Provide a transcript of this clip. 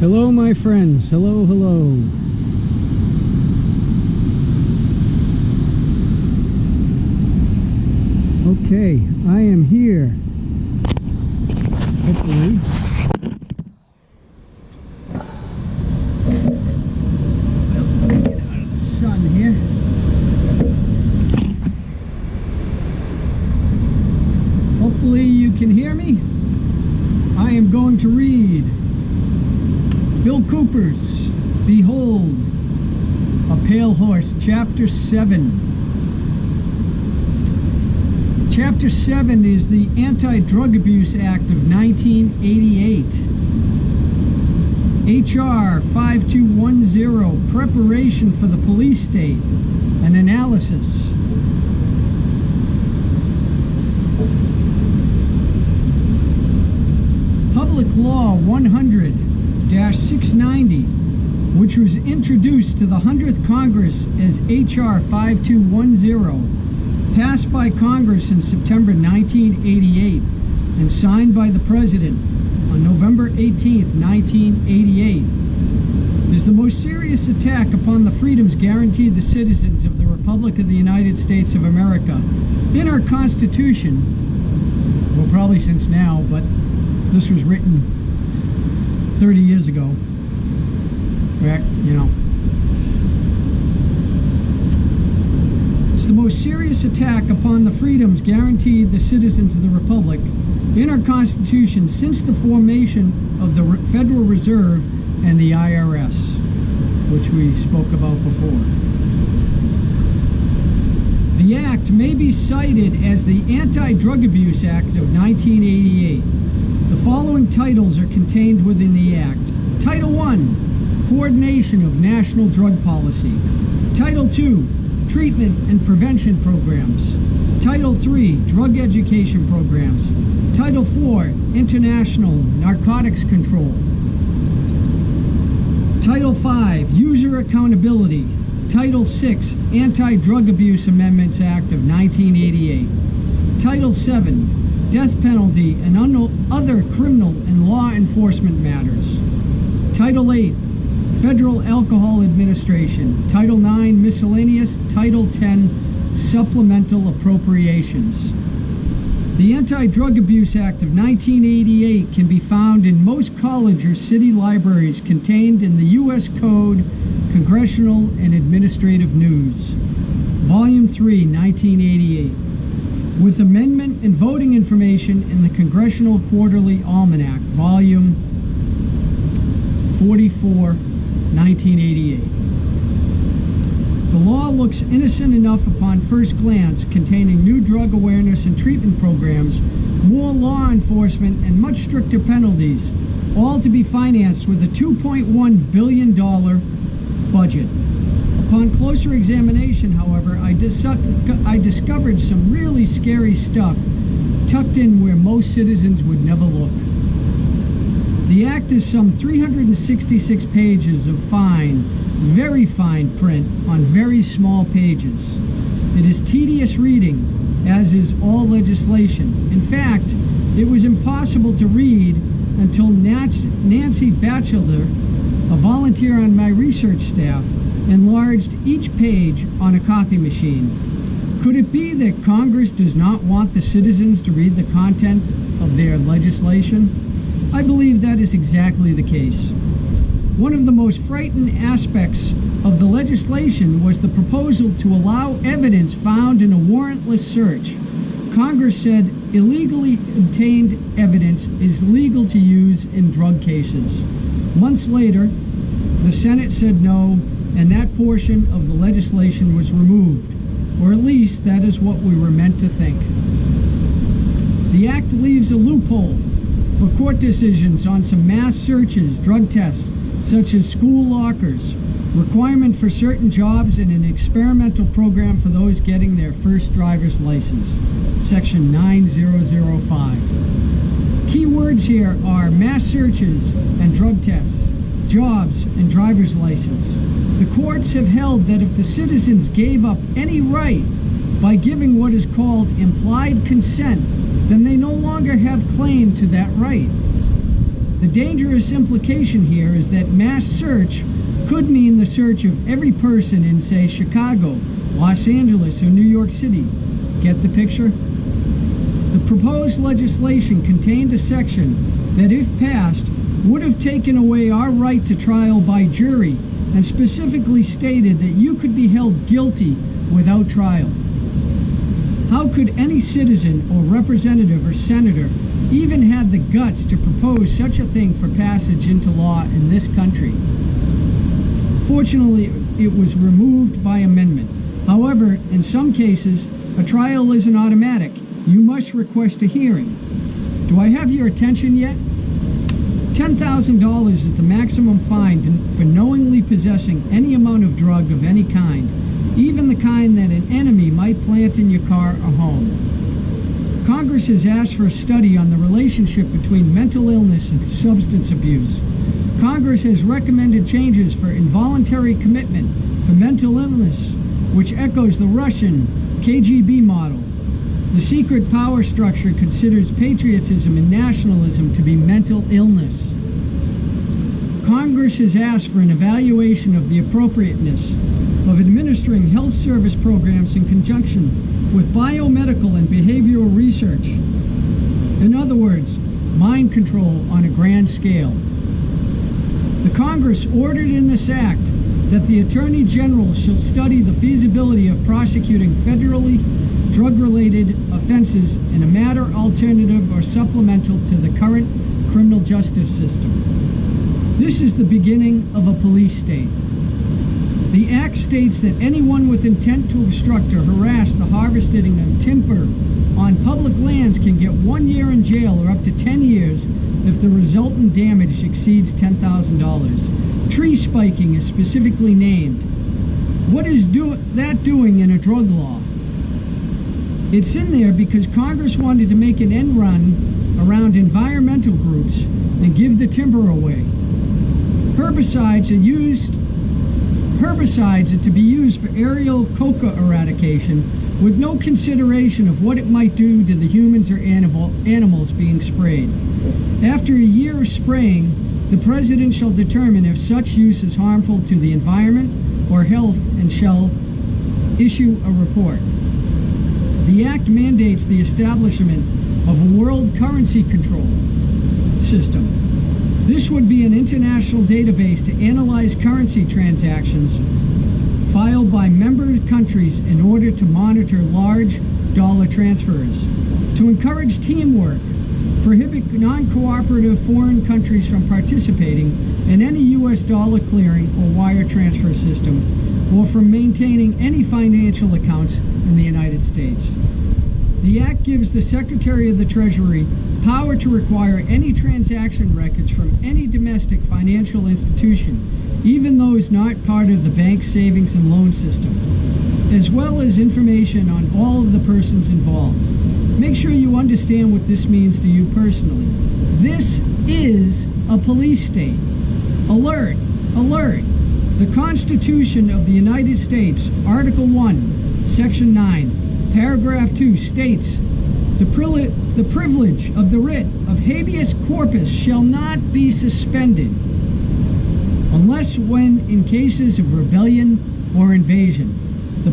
Hello, my friends. Hello, hello. Okay, I am here. Hopefully. Get out of the sun here. Hopefully you can hear me. I am going to read Bill Cooper's Behold, a Pale Horse, Chapter 7. Chapter 7 is the Anti-Drug Abuse Act of 1988. H.R. 5210, Preparation for the Police State, an Analysis. Public Law 100-690, which was introduced to the 100th Congress as H.R. 5210, passed by Congress in September 1988 and signed by the President on November 18, 1988, is the most serious attack upon the freedoms guaranteed the citizens of the Republic of the United States of America in our Constitution, well, probably since now, but this was written 30 years ago. Correct? You know. It's the most serious attack upon the freedoms guaranteed the citizens of the Republic in our Constitution since the formation of the Federal Reserve and the IRS, which we spoke about before. The Act may be cited as the Anti-Drug Abuse Act of 1988. The following titles are contained within the Act. Title 1, Coordination of National Drug Policy. Title 2, Treatment and Prevention Programs. Title 3, Drug Education Programs. Title 4, International Narcotics Control. Title 5, User Accountability. Title 6, Anti-Drug Abuse Amendments Act of 1988. Title 7, Death Penalty and Other Criminal and Law Enforcement Matters. Title 8, Federal Alcohol Administration. Title 9, Miscellaneous. Title 10, Supplemental Appropriations. The Anti-Drug Abuse Act of 1988 can be found in most college or city libraries contained in the U.S. Code, Congressional and Administrative News. Volume 3, 1988. With amendment and voting information in the Congressional Quarterly Almanac, Volume 44, 1988. The law looks innocent enough upon first glance, containing new drug awareness and treatment programs, more law enforcement, and much stricter penalties, all to be financed with a $2.1 billion budget. Upon closer examination, however, I discovered some really scary stuff tucked in where most citizens would never look. The Act is some 366 pages of fine, very fine print on very small pages. It is tedious reading, as is all legislation. In fact, it was impossible to read until Nancy Batchelder, a volunteer on my research staff, enlarged each page on a copy machine. Could it be that Congress does not want the citizens to read the content of their legislation? I believe that is exactly the case. One of the most frightening aspects of the legislation was the proposal to allow evidence found in a warrantless search. Congress said illegally obtained evidence is legal to use in drug cases. Months later, the Senate said no, and that portion of the legislation was removed, or at least that is what we were meant to think. The Act leaves a loophole for court decisions on some mass searches, drug tests, such as school lockers, requirement for certain jobs, and an experimental program for those getting their first driver's license, Section 9005. Key words here are mass searches and drug tests, jobs and driver's license. The courts have held that if the citizens gave up any right by giving what is called implied consent, then they no longer have claim to that right. The dangerous implication here is that mass search could mean the search of every person in, say, Chicago, Los Angeles, or New York City. Get the picture? The proposed legislation contained a section that, if passed, would have taken away our right to trial by jury and specifically stated that you could be held guilty without trial. How could any citizen or representative or senator even have the guts to propose such a thing for passage into law in this country? Fortunately, it was removed by amendment. However, in some cases, a trial isn't automatic. You must request a hearing. Do I have your attention yet? $10,000 is the maximum fine for knowingly possessing any amount of drug of any kind, even the kind that an enemy might plant in your car or home. Congress has asked for a study on the relationship between mental illness and substance abuse. Congress has recommended changes for involuntary commitment for mental illness, which echoes the Russian KGB model. The secret power structure considers patriotism and nationalism to be mental illness. Congress has asked for an evaluation of the appropriateness of administering health service programs in conjunction with biomedical and behavioral research. In other words, mind control on a grand scale. The Congress ordered in this act that the Attorney General shall study the feasibility of prosecuting federally drug-related offenses in a matter alternative or supplemental to the current criminal justice system. This is the beginning of a police state. The act states that anyone with intent to obstruct or harass the harvesting of timber on public lands can get 1 year in jail or up to 10 years if the resultant damage exceeds $10,000. Tree spiking is specifically named. What is that doing in a drug law? It's in there because Congress wanted to make an end run around environmental groups and give the timber away. Herbicides are to be used for aerial coca eradication with no consideration of what it might do to the humans or animals being sprayed. After a year of spraying, the President shall determine if such use is harmful to the environment or health and shall issue a report. The Act mandates the establishment of a world currency control system. This would be an international database to analyze currency transactions filed by member countries in order to monitor large dollar transfers. To encourage teamwork, prohibit non-cooperative foreign countries from participating in any U.S. dollar clearing or wire transfer system, or from maintaining any financial accounts in the United States. The Act gives the Secretary of the Treasury power to require any transaction records from any domestic financial institution, even those not part of the bank savings and loan system, as well as information on all of the persons involved. Make sure you understand what this means to you personally. This is a police state. Alert! Alert! The Constitution of the United States, Article 1, Section 9, Paragraph 2 states, the privilege of the writ of habeas corpus shall not be suspended unless when in cases of rebellion or invasion. The